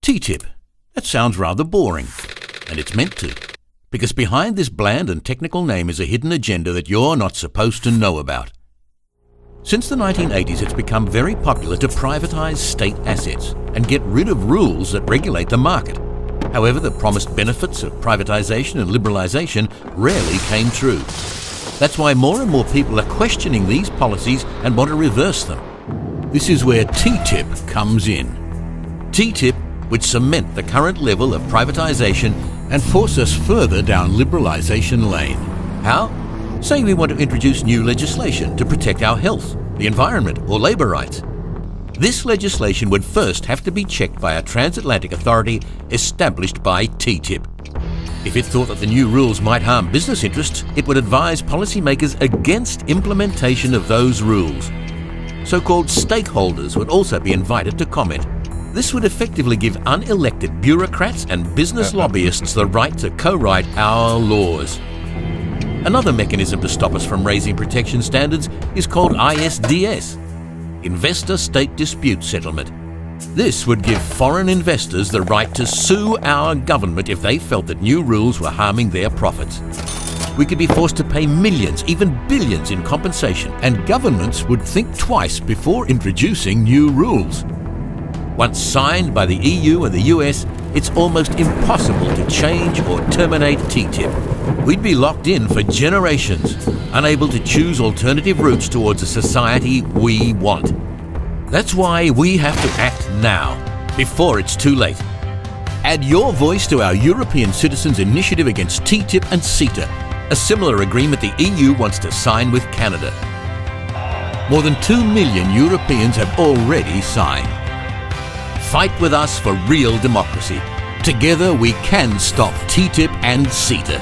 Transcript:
TTIP. That sounds rather boring. And it's meant to. Because behind this bland and technical name is a hidden agenda that you're not supposed to know about. Since the 1980s, it's become very popular to privatise state assets and get rid of rules that regulate the market. However, the promised benefits of privatisation and liberalisation rarely came true. That's why more and more people are questioning these policies and want to reverse them. This is where TTIP comes in. TTIP would cement the current level of privatisation and force us further down liberalisation lane. How? Say we want to introduce new legislation to protect our health, the environment, or labour rights. This legislation would first have to be checked by a transatlantic authority established by TTIP. If it thought that the new rules might harm business interests, it would advise policymakers against implementation of those rules. So-called stakeholders would also be invited to comment. This would effectively give unelected bureaucrats and business lobbyists the right to co-write our laws. Another mechanism to stop us from raising protection standards is called ISDS, Investor State Dispute Settlement. This would give foreign investors the right to sue our government if they felt that new rules were harming their profits. We could be forced to pay millions, even billions in compensation, and governments would think twice before introducing new rules. Once signed by the EU and the US, it's almost impossible to change or terminate TTIP. We'd be locked in for generations, unable to choose alternative routes towards a society we want. That's why we have to act now, before it's too late. Add your voice to our European Citizens Initiative against TTIP and CETA, a similar agreement the EU wants to sign with Canada. More than 2 million Europeans have already signed. Fight with us for real democracy. Together we can stop TTIP and CETA.